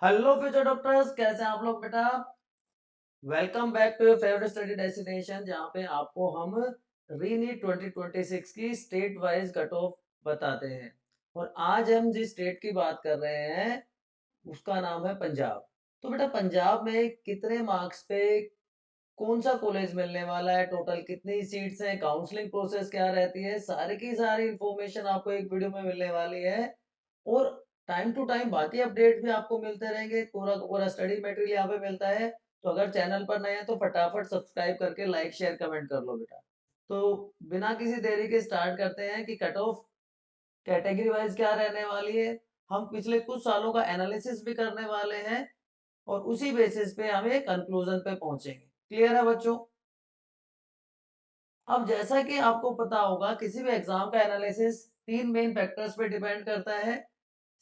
Hello future doctors, कैसे हैं आप लोग बेटा। Welcome back to your favourite study destination, जहां पे आपको हम रीनीट 2026 की स्टेट वाइज कट ऑफ बताते हैं। और आज हम जिस स्टेट की बात कर रहे हैं उसका नाम है पंजाब। तो बेटा, पंजाब में कितने मार्क्स पे कौन सा कॉलेज मिलने वाला है, टोटल कितनी सीट्स हैं, काउंसलिंग प्रोसेस क्या रहती है, सारी की सारी इंफॉर्मेशन आपको एक वीडियो में मिलने वाली है। और टाइम टू टाइम बाकी अपडेट भी आपको मिलते रहेंगे, पूरा का पूरा स्टडी मटेरियल यहाँ पे मिलता है। तो अगर चैनल पर नए हैं तो फटाफट सब्सक्राइब करके लाइक शेयर कमेंट कर लो बेटा। तो बिना किसी देरी के स्टार्ट करते हैं कि कट ऑफ कैटेगरी वाइज क्या रहने वाली है। हम पिछले कुछ सालों का एनालिसिस भी करने वाले हैं और उसी बेसिस पे हम एक कंक्लूजन पे पहुंचेंगे। क्लियर है बच्चों। अब जैसा कि आपको पता होगा, किसी भी एग्जाम का एनालिसिस तीन मेन फैक्टर्स पे डिपेंड करता है।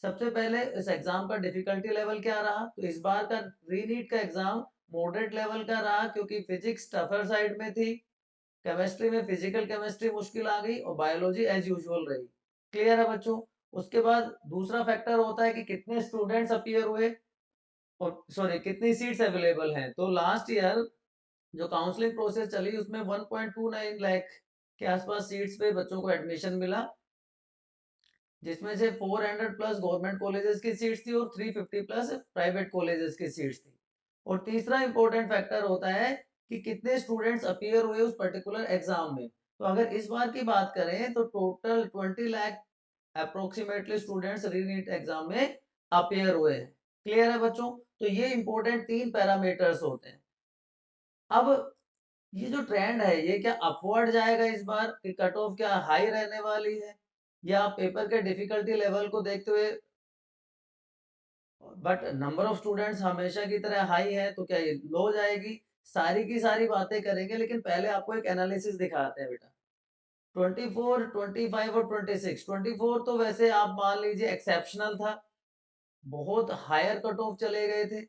सबसे पहले इस एग्जाम का डिफिकल्टी लेवल क्या रहा। तो इस बार का रीनीट का एग्जाम मॉडरेट लेवल का रहा, क्योंकि फिजिक्स टफर साइड में थी, केमिस्ट्री में फिजिकल केमिस्ट्री मुश्किल आ गई और बायोलॉजी एज यूजुअल रही। क्लियर है बच्चों। उसके बाद दूसरा फैक्टर होता है कि कितने स्टूडेंट्स अपीयर हुए और सॉरी कितनी सीट्स अवेलेबल हैं। तो लास्ट ईयर जो काउंसलिंग प्रोसेस चली उसमें 1.29 लाख के आसपास सीट्स पे बच्चों को एडमिशन मिला, जिसमें से 400 प्लस गवर्नमेंट कॉलेजेस की सीट्स थी और 350 प्लस प्राइवेट कॉलेजेस की सीट्स थी। और तीसरा इंपॉर्टेंट फैक्टर होता है कि कितने स्टूडेंट्स अपीयर हुए उस पर्टिकुलर एग्जाम में। तो अगर इस बार की बात करें तो total 20 lakh approximately students रीनीट exam में अपीयर हुए हैं। क्लियर है बच्चों। तो ये इंपॉर्टेंट तीन पैरामीटर्स होते हैं। अब ये जो ट्रेंड है ये क्या अपवर्ड जाएगा इस बार, कि कट ऑफ क्या हाई रहने वाली है, या पेपर के डिफिकल्टी लेवल को देखते हुए बट नंबर ऑफ स्टूडेंट्स हमेशा की तरह हाई है तो क्या ये लो जाएगी। सारी की सारी बातें करेंगे, लेकिन पहले आपको एक एनालिसिस दिखाते हैं बेटा। 24, 25 और 26। 24 तो वैसे आप मान लीजिए एक्सेप्शनल था, बहुत हायर कट ऑफ चले गए थे।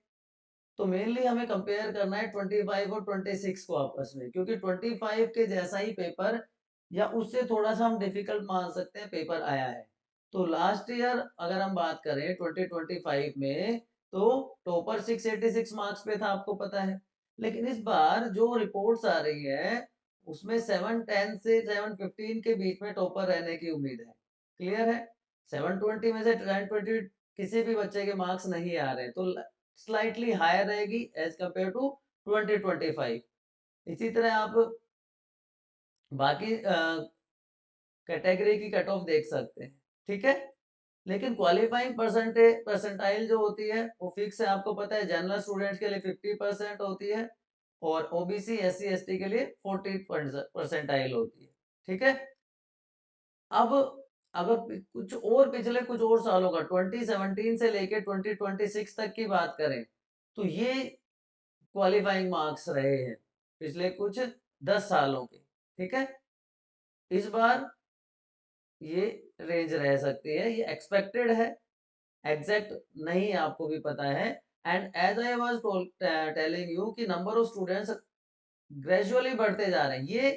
तो मेनली हमें कंपेयर करना है 25 और 26 को आपस में, क्योंकि 25 के जैसा ही पेपर या उससे थोड़ा सा हम डिफिकल्ट मान सकते हैं पेपर आया है। तो लास्ट ईयर अगर हम बात करें 2025 में, तो टॉपर 686 मार्क्स पे था, आपको पता है। लेकिन इस बार जो रिपोर्ट्स आ रही है उसमें 710 से 715 के बीच में टॉपर रहने की उम्मीद है। क्लियर है। 720 में से 1020 किसी भी बच्चे के मार्क्स नहीं आ रहे, तो स्लाइटली हायर रहेगी एज कंपेयर टू 2025। इसी तरह आप बाकी कैटेगरी की कट ऑफ देख सकते हैं। ठीक है। लेकिन क्वालिफाइंग परसेंटाइल जो होती है वो फिक्स है, आपको पता है। जनरल स्टूडेंट्स के लिए 50% होती है और ओबीसी एससी एसटी के लिए 40 परसेंटाइल होती है। ठीक है। अब अगर कुछ और पिछले कुछ और सालों का 2017 से लेके 2026 तक की बात करें, तो ये क्वालिफाइंग मार्क्स रहे हैं पिछले कुछ 10 सालों के। ठीक है। इस बार ये रेंज रह सकती है, ये एक्सपेक्टेड है, एग्जैक्ट नहीं आपको भी पता है। And as I was telling you कि नंबर ऑफ स्टूडेंट्स ग्रेजुअली बढ़ते जा रहे हैं। ये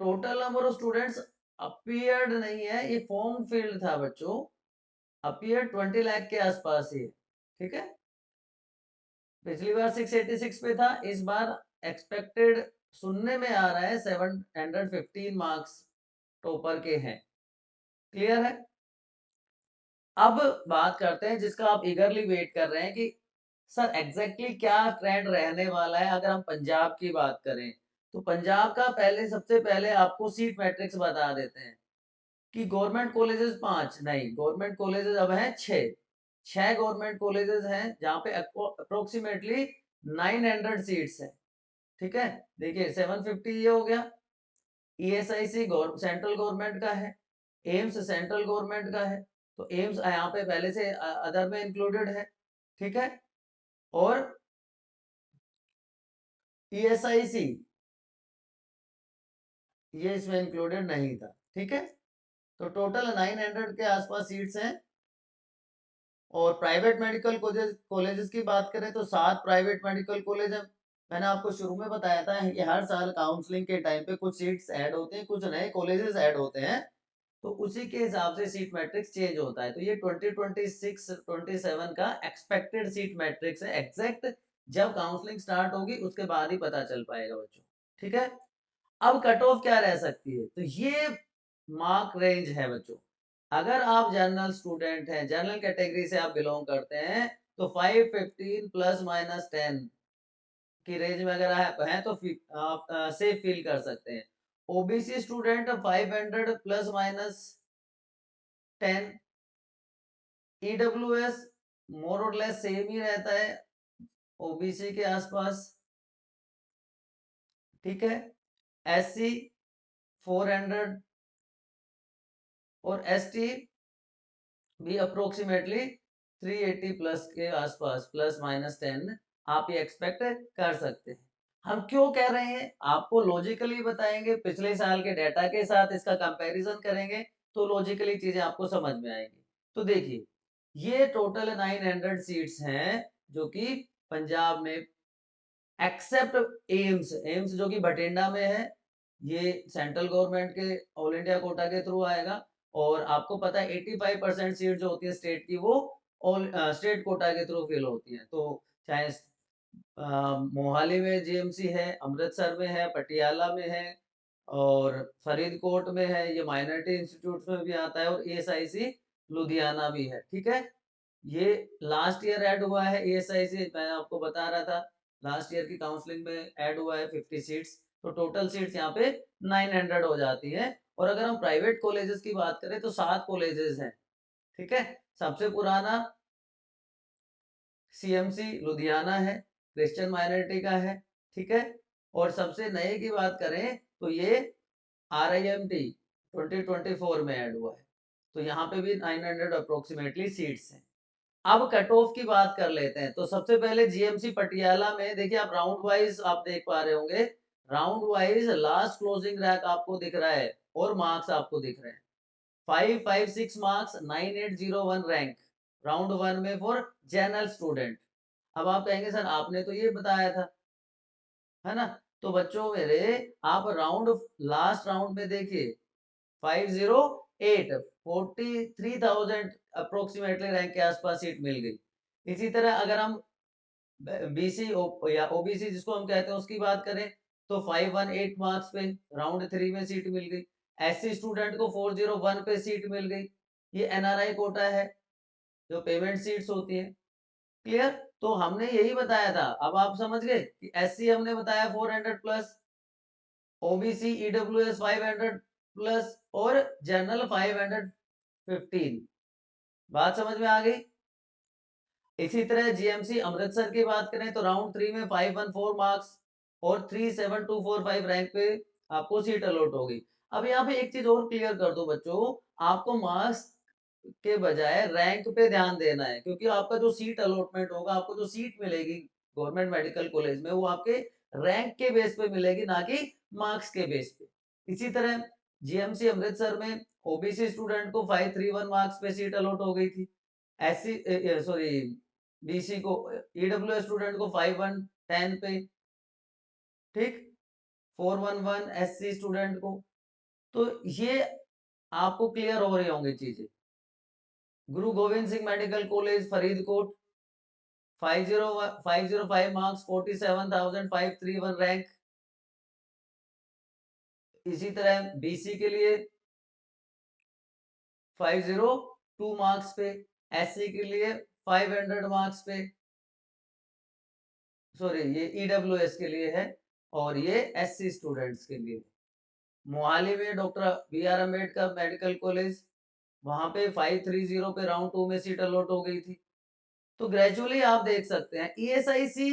total number of students appeared नहीं है, ये फॉर्म फील्ड था बच्चों। अपीयर 20 लाख के आसपास ही है। ठीक है। पिछली बार 686 पे था, इस बार एक्सपेक्टेड सुनने में आ रहा है 715 मार्क्स टॉपर के हैं। क्लियर है। अब बात करते हैं जिसका आप इगरली वेट कर रहे हैं कि सर एग्जैक्टली क्या ट्रेंड रहने वाला है। अगर हम पंजाब की बात करें तो पंजाब का पहले सबसे पहले आपको सीट मैट्रिक्स बता देते हैं कि गवर्नमेंट कॉलेजेस 5 नहीं, गवर्नमेंट कॉलेजेस अब हैं 6। 6 गवर्नमेंट कॉलेजेस हैं जहां पे अप्रोक्सीमेटली 900 सीट्स हैं। ठीक है। देखिए 750 ये हो गया। ईएसआईसी सेंट्रल गवर्नमेंट का है, एम्स सेंट्रल गवर्नमेंट का है। तो एम्स यहाँ पे पहले से अदर में इंक्लूडेड है। ठीक है। और ईएसआईसी ये इसमें इंक्लूडेड नहीं था। ठीक है। तो टोटल 900 के आसपास सीट्स हैं। और प्राइवेट मेडिकल कॉलेजेस की बात करें तो 7 प्राइवेट मेडिकल कॉलेज है। मैंने आपको शुरू में बताया था कि हर साल काउंसलिंग के टाइम पे कुछ सीट्स ऐड होते हैं, कुछ नए कॉलेजेस ऐड होते हैं। तो उसी के हिसाब से सीट मैट्रिक्स चेंज होता है। तो ये 2026-27 का एक्सपेक्टेड सीट मैट्रिक्स है। एग्जैक्ट जब काउंसलिंग स्टार्ट होगी उसके बाद ही पता चल पाएगा बच्चों, ठीक है। अब कट ऑफ क्या रह सकती है, तो ये मार्क रेंज है बच्चों। अगर आप जनरल स्टूडेंट हैं, जनरल कैटेगरी से आप बिलोंग करते हैं, तो 515 प्लस माइनस 10 की रेंज में अगर आप हैं तो आप सेफ फील कर सकते हैं। OBC student 500 plus minus 10, EWS more और लेस सेम ही रहता है ओबीसी के आसपास, ठीक है। एससी 400 और एसटी भी अप्रोक्सीमेटली 380 प्लस के आसपास, प्लस माइनस 10 आप ये एक्सपेक्ट कर सकते हैं। हम क्यों कह रहे हैं, आपको लॉजिकली बताएंगे, पिछले साल के डेटा के साथ इसका कंपैरिजन करेंगे तो लॉजिकली चीजें आपको समझ में आएंगी। तो देखिए, ये टोटल 900 सीट्स हैं जो कि पंजाब में, एक्सेप्ट एम्स, एम्स जो कि बठिंडा में है, ये सेंट्रल गवर्नमेंट के ऑल इंडिया कोटा के थ्रू आएगा। और आपको पता है 85% सीट जो होती है स्टेट की, वो ऑल स्टेट कोटा के थ्रू फिल होती है। तो चाहे मोहाली में जीएमसी है, अमृतसर में है, पटियाला में है और फरीदकोट में है, ये माइनॉरिटी इंस्टीट्यूट में भी आता है, और ईएसआईसी लुधियाना भी है, ठीक है। ये लास्ट ईयर ऐड हुआ है ईएसआईसी, मैं आपको बता रहा था लास्ट ईयर की काउंसलिंग में ऐड हुआ है 50 सीट्स। तो टोटल सीट्स यहाँ पे 900 हो जाती है। और अगर हम प्राइवेट कॉलेजेस की बात करें तो 7 कॉलेजेस हैं, ठीक है। सबसे पुराना सीएमसी लुधियाना है, क्रिश्चियन माइनॉरिटी का है, ठीक है। और सबसे नए की बात करें तो ये RIMT 2024 में ऐड हुआ है। तो यहाँ पे भी 900 अप्रोक्सीमेटली सीट्स हैं। अब कट ऑफ की बात कर लेते हैं। तो सबसे पहले जीएमसी पटियाला में देखिए, आप राउंड वाइज आप देख पा रहे होंगे, round wise last closing rank आपको दिख रहा है और मार्क्स आपको दिख रहे हैं। 556 मार्क्स, 9801 रैंक राउंड वन में फॉर जनरल स्टूडेंट। अब आप कहेंगे सर आपने तो ये बताया था, है ना। तो बच्चों मेरे, आप राउंड लास्ट राउंड में देखिए 508, 43,000 अप्रोक्सीमेटली रैंक के आसपास सीट मिल गई। इसी तरह अगर हम बीसी या ओबीसी जिसको हम कहते हैं उसकी बात करें तो 518 मार्क्स पे राउंड 3 में सीट मिल गई। एससी स्टूडेंट को 401 पे सीट मिल गई। ये एनआरआई कोटा है, जो पेमेंट सीट्स होती है, क्लियर। तो हमने यही बताया था, अब आप समझ गए कि एससी हमने बताया 400 प्लस, ओबीसी ईडब्ल्यूएस 500 प्लस और जनरल 515। बात समझ में आ गई। इसी तरह जीएमसी अमृतसर की बात करें तो राउंड 3 में 514 मार्क्स और 37245 रैंक पे आपको सीट अलॉट होगी। अब यहाँ पे एक चीज और क्लियर कर दो बच्चों, आपको मार्क्स के बजाय रैंक पे ध्यान देना है, क्योंकि आपका जो सीट अलॉटमेंट होगा, आपको जो सीट मिलेगी गवर्नमेंट मेडिकल कॉलेज में, वो आपके रैंक के बेस पे मिलेगी, ना कि मार्क्स के बेस पे। इसी तरह जीएमसी अमृतसर में ओबीसी स्टूडेंट को 531 मार्क्स पे सीट अलॉट हो गई थी। एससी सॉरी बीसी को, ईडब्ल्यू स्टूडेंट को 5110 पे, ठीक, 411 एससी स्टूडेंट को। तो ये आपको क्लियर हो रही होंगी चीजें। गुरु Govind Singh medical college Faridkot 505 marks, 47,531 rank. इसी तरह बीसी के लिए 502 मार्क्स पे, एससी के लिए 500 मार्क्स पे, सॉरी ये ईडब्ल्यूएस के लिए है और ये एससी स्टूडेंट्स के लिए। मोहाली में doctor BR Ambedkar medical college, वहां पे 530 पे राउंड 2 में सीट अलॉट हो गई थी। तो ग्रेजुअली आप देख सकते हैं ईएसआईसी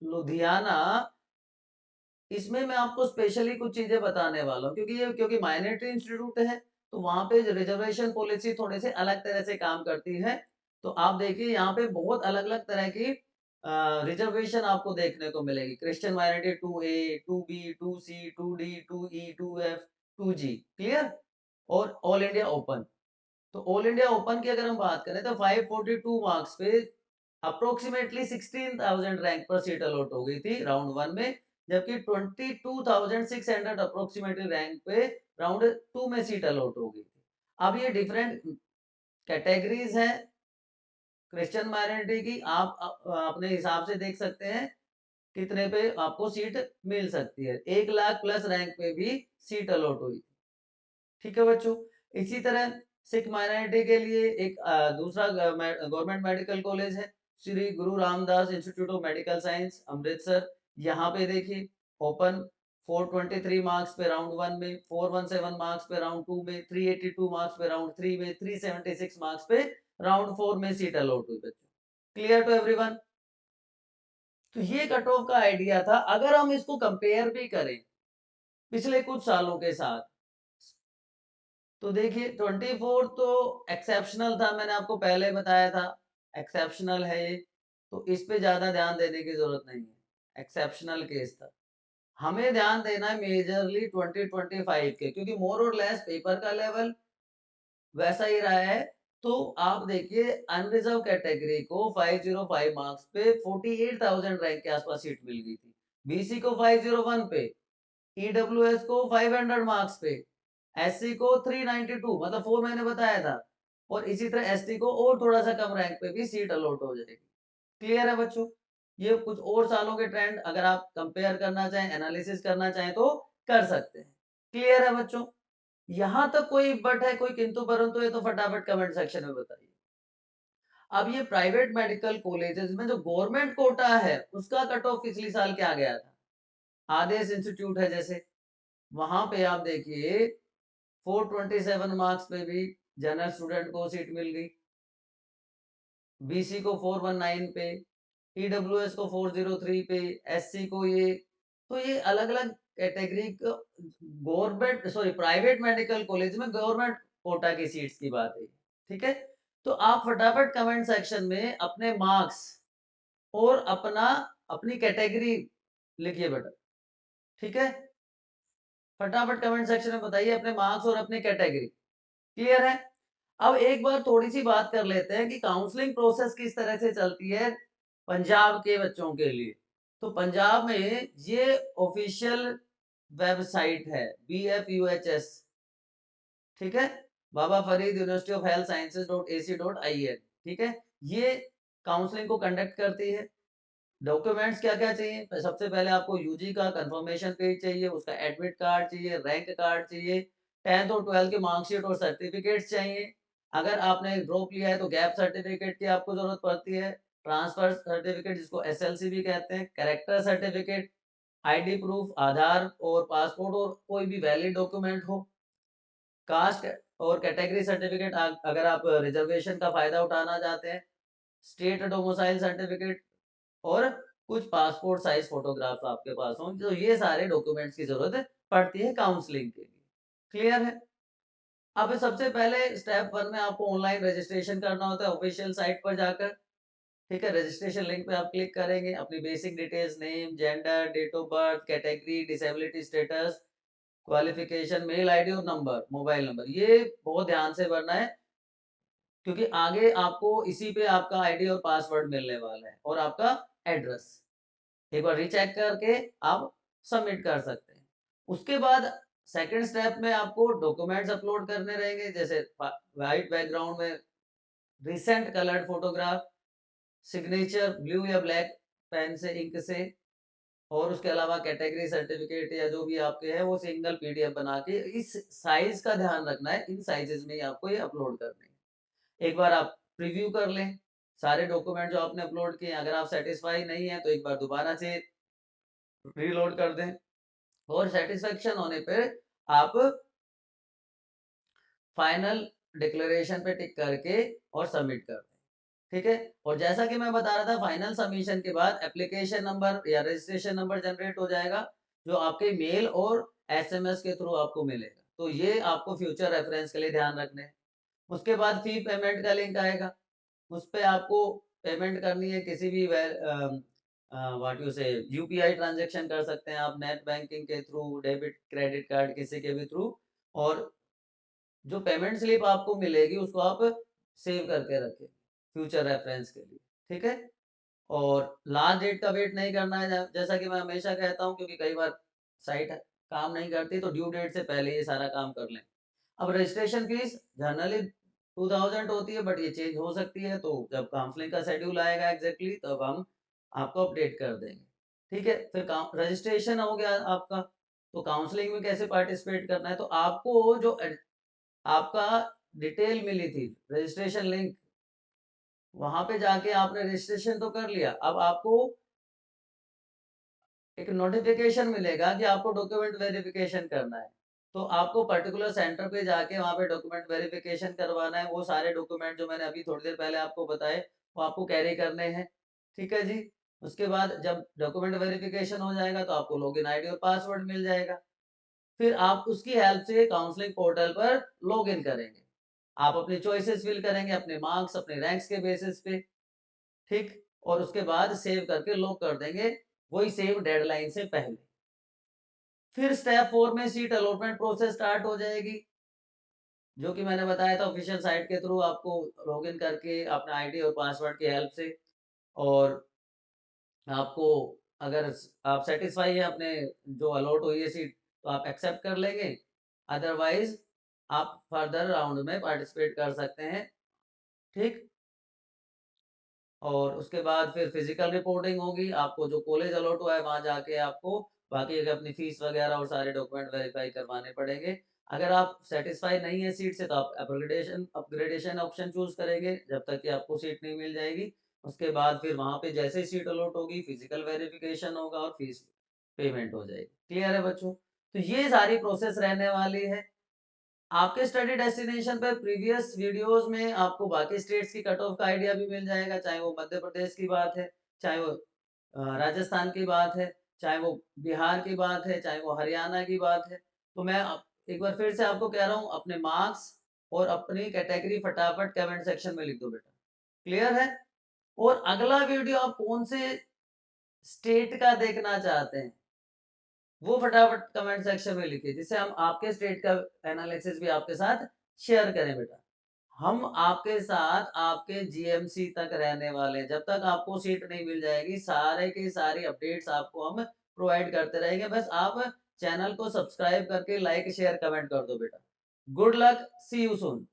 लुधियाना, इसमें मैं आपको स्पेशली कुछ चीजें बताने वाला हूँ, क्योंकि माइनॉरिटी इंस्टीट्यूट है, तो वहां पे रिजर्वेशन पॉलिसी थोड़े से अलग तरह से काम करती है। तो आप देखिए यहाँ पे बहुत अलग अलग तरह की रिजर्वेशन आपको देखने को मिलेगी। Christian minority 2A, 2B, 2C, 2D, 2E, 2F, 2G, clear. और ऑल इंडिया ओपन। तो ऑल इंडिया ओपन की अगर हम बात करें तो 542 मार्क्स पे अप्रोक्सीमेटली 16,000 रैंक पर सीट अलॉट हो गई थी राउंड वन में, जबकि 22,600 अप्रोक्सीमेटली रैंक पे राउंड टू में सीट अलॉट हो गई थी। अब ये डिफरेंट कैटेगरीज है क्रिश्चियन माइनॉरिटी की, आप अपने हिसाब से देख सकते हैं कितने पे आपको सीट मिल सकती है। 1 लाख प्लस रैंक पे भी सीट अलॉट हुई। ठीक है बच्चों, इसी तरह सिख माइनॉरिटी के लिए एक दूसरा गवर्नमेंट मेडिकल कॉलेज है, श्री गुरु Ramdas institute of medical science Amritsar. यहाँ पे देखिए ओपन 423 मार्क्स पे राउंड 1 में, 417 मार्क्स पे राउंड 2 में, 382 मार्क्स पे राउंड 3 में, 376 मार्क्स पे राउंड 4 में सीट अलॉट हुई बच्चों। Clear to everyone? तो ये कट ऑफ का आइडिया था। अगर हम इसको कंपेयर भी करें पिछले कुछ सालों के साथ, तो देखिए 24 तो एक्सेप्शनल था, मैंने आपको पहले बताया था एक्सेप्शनल है ये, तो इस पे ज्यादा ध्यान देने की जरूरत नहीं है, एक्सेप्शनल केस था। हमें ध्यान देना है मेजरली 2025 के, क्योंकि मोर और लेस पेपर का लेवल वैसा ही रहा है। तो आप देखिए अनरिजर्व कैटेगरी को 505 मार्क्स पे 48,000 रैंक के आसपास सीट मिल गई थी, बीसी को 501 पे, ईडब्ल्यूएस को 500 मार्क्स पे, एससी को 392, मतलब 4 मैंने बताया था, और इसी तरह एसटी को और थोड़ा सा कम रैंक पे भी सीट अलॉट हो जाएगी। क्लियर है बच्चों? ये कुछ और सालों के ट्रेंड अगर आप कंपेयर करना चाहें, एनालिसिस करना चाहें तो कर सकते हैं। क्लियर है बच्चों? यहां तक कोई बट है, कोई किंतु परंतु है तो फटाफट कमेंट सेक्शन में बताइए। अब ये प्राइवेट मेडिकल कॉलेजेस में जो गवर्नमेंट कोटा है उसका कट ऑफ पिछली साल क्या गया था? आदेश इंस्टीट्यूट है जैसे, वहां पे आप देखिए 427 मार्क्स पे भी जनरल स्टूडेंट को सीट मिल गई, बीसी को 419 पे, ईडब्ल्यूएस को 403 पे, एससी को ये, तो ये अलग अलग category government sorry private medical college में गवर्नमेंट कोटा की सीट्स की बात है। ठीक है, तो आप फटाफट कमेंट सेक्शन में अपने मार्क्स और अपनी कैटेगरी लिखिए बेटा। ठीक है, फटाफट कमेंट सेक्शन में बताइए अपने मार्क्स और अपनी कैटेगरी। क्लियर है? अब एक बार थोड़ी सी बात कर लेते हैं कि काउंसलिंग प्रोसेस किस तरह से चलती है पंजाब के बच्चों के लिए। तो पंजाब में ये ऑफिशियल वेबसाइट है BFUHS, ठीक है, बाबा फरीद यूनिवर्सिटी ऑफ हेल्थ साइंसेज.ac.in। ठीक है, ये काउंसलिंग को कंडक्ट करती है। डॉक्यूमेंट्स क्या क्या चाहिए? सबसे पहले आपको यूजी का कंफर्मेशन पेज चाहिए, उसका एडमिट कार्ड चाहिए, रैंक कार्ड चाहिए, 10th और 12th की मार्कशीट और सर्टिफिकेट्स चाहिए। अगर आपने ड्रॉप लिया है तो गैप सर्टिफिकेट की आपको जरूरत पड़ती है, ट्रांसफर सर्टिफिकेट जिसको SLC भी कहते हैं, कैरेक्टर सर्टिफिकेट, आईडी प्रूफ, आधार और पासपोर्ट और कोई भी वैलिड डॉक्यूमेंट हो, कास्ट और कैटेगरी सर्टिफिकेट अगर आप रिजर्वेशन का फायदा उठाना चाहते हैं, स्टेट डोमिसाइल सर्टिफिकेट, और कुछ पासपोर्ट साइज फोटोग्राफ्स आपके पास हों, तो ये सारे डॉक्यूमेंट्स की जरूरत पड़ती है काउंसलिंग के लिए। क्लियर है? अब सबसे पहले स्टेप 1 में आपको ऑनलाइन रजिस्ट्रेशन करना होता है ऑफिशियल साइट पर जाकर। ठीक है, रजिस्ट्रेशन लिंक पे आप क्लिक करेंगे, अपनी basic details, name, gender, date of birth, category, disability status, qualification, mail ID और नंबर, मोबाइल नंबर, ये बहुत ध्यान से भरना है, क्योंकि आगे आपको इसी पे आपका आईडी और पासवर्ड मिलने वाला है, और आपका एड्रेस एक बार रीचेक करके आप सबमिट कर सकते हैं। उसके बाद सेकंड स्टेप में आपको डॉक्यूमेंट्स अपलोड करने रहेंगे, जैसे व्हाइट बैकग्राउंड में recent coloured photograph, signature blue या ब्लैक पेन से, इंक से, और उसके अलावा कैटेगरी सर्टिफिकेट या जो भी आपके है वो सिंगल पीडीएफ बना के, इस साइज का ध्यान रखना है, इन साइजेस में ही आपको ये अपलोड करने हैं। एक बार आप प्रीव्यू कर लें सारे डॉक्यूमेंट जो आपने अपलोड किए, अगर आप सेटिस्फाई नहीं है तो एक बार दोबारा से रीलोड कर दें, और सेटिस्फेक्शन होने पे आप फाइनल डिक्लेरेशन पे टिक करके और सबमिट कर दें। ठीक है, और जैसा कि मैं बता रहा था, फाइनल सबमिशन के बाद एप्लीकेशन नंबर या रजिस्ट्रेशन नंबर जनरेट हो जाएगा, जो आपके मेल और SMS के थ्रू आपको मिलेगा। तो ये आपको फ्यूचर रेफरेंस के लिए ध्यान रखने हैं। उसके बाद फी पेमेंट का लिंक आएगा, उस पे आपको पेमेंट करनी है, किसी भी व्हाट यू से यूपीआई ट्रांजैक्शन कर सकते हैं आप, नेट बैंकिंग के थ्रू, डेबिट क्रेडिट कार्ड किसी के भी थ्रू, और जो पेमेंट स्लिप आपको मिलेगी उसको आप सेव करके रखें फ्यूचर रेफरेंस के लिए। ठीक है, और लास्ट डेट का वेट नहीं करना है, जैसा कि मैं हमेशा कहता हूं, क्योंकि कई बार साइट काम नहीं करती, तो ड्यू डेट से पहले ये सारा काम कर लें। अब रजिस्ट्रेशन फीस जनरली 2000 होती है, बट ये चेंज हो सकती है, तो जब काउंसलिंग का शेड्यूल आएगा एग्जैक्टली तब हम आपको अपडेट कर देंगे। ठीक है, फिर रजिस्ट्रेशन हो गया आपका, तो काउंसलिंग में कैसे पार्टिसिपेट करना है, तो आपको जो आपका डिटेल मिली थी, रजिस्ट्रेशन लिंक, वहां पे जाके आपने रजिस्ट्रेशन तो कर लिया, अब आपको एक नोटिफिकेशन मिलेगा कि आपको डॉक्यूमेंट वेरिफिकेशन करना है। तो आपको पर्टिकुलर सेंटर पे जाके वहाँ पे डॉक्यूमेंट वेरिफिकेशन करवाना है। वो सारे डॉक्यूमेंट जो मैंने अभी थोड़ी देर पहले आपको बताए, वो आपको कैरी करने हैं। ठीक है जी। उसके बाद जब डॉक्यूमेंट वेरिफिकेशन हो जाएगा तो आपको लॉगिन आईडी और पासवर्ड मिल जाएगा। फिर आप उसकी हेल्प से काउंसलिंग पोर्टल पर लॉगिन करेंगे। आप अपनी चॉइसेस फिल करेंगे, अपने मार्क्स, अपने रैंक्स के बेसिस पे। ठीक, और उसके बाद सेव करके लॉक कर देंगे, वही सेम डेडलाइन से पहले। फिर स्टेप 4 में सीट अलॉटमेंट प्रोसेस स्टार्ट हो जाएगी, जो कि मैंने बताया था ऑफिशियल साइट के थ्रू आपको लॉगिन करके अपना आईडी और पासवर्ड की हेल्प से। और आपको अगर आप सेटिस्फाई है अपने जो अलॉट हुई है सीट, तो आप एक्सेप्ट कर लेंगे, अदरवाइज आप फर्दर राउंड में पार्टिसिपेट कर सकते हैं। ठीक, और उसके बाद फिर फिजिकल रिपोर्टिंग होगी, आपको जो कॉलेज अलॉट हुआ है वहाँ जाके आपको बाकी अगर अपनी फीस वगैरह और सारे डॉक्यूमेंट वेरीफाई करवाने पड़ेंगे। अगर आप सेटिस्फाई नहीं है सीट से तो आप अपग्रेडेशन अपग्रेडेशन ऑप्शन चूज करेंगे जब तक कि आपको सीट नहीं मिल जाएगी। उसके बाद फिर वहाँ पे जैसे ही सीट अलॉट होगी फिजिकल वेरिफिकेशन होगा और फीस पेमेंट हो जाएगी। क्लियर है बच्चों? तो ये सारी प्रोसेस रहने वाली है। आपके स्टडी डेस्टिनेशन पर प्रीवियस वीडियोस में आपको बाकी स्टेट्स की कट ऑफ का आइडिया भी मिल जाएगा, चाहे वो मध्य प्रदेश की बात है, चाहे वो राजस्थान की बात है, चाहे वो बिहार की बात है, चाहे वो हरियाणा की बात है। तो मैं एक बार फिर से आपको कह रहा हूँ, अपने मार्क्स और अपनी कैटेगरी फटाफट कमेंट सेक्शन में लिख दो बेटा। क्लियर है? और अगला वीडियो आप कौन से स्टेट का देखना चाहते हैं, वो फटाफट कमेंट सेक्शन में लिखिए, जिससे हम आपके स्टेट का एनालिसिस भी आपके साथ शेयर करें बेटा। हम आपके साथ आपके जीएमसी तक रहने वाले हैं, जब तक आपको सीट नहीं मिल जाएगी सारे की सारी अपडेट्स आपको हम प्रोवाइड करते रहेंगे। बस आप चैनल को सब्सक्राइब करके लाइक शेयर कमेंट कर दो बेटा। Good luck, see you soon.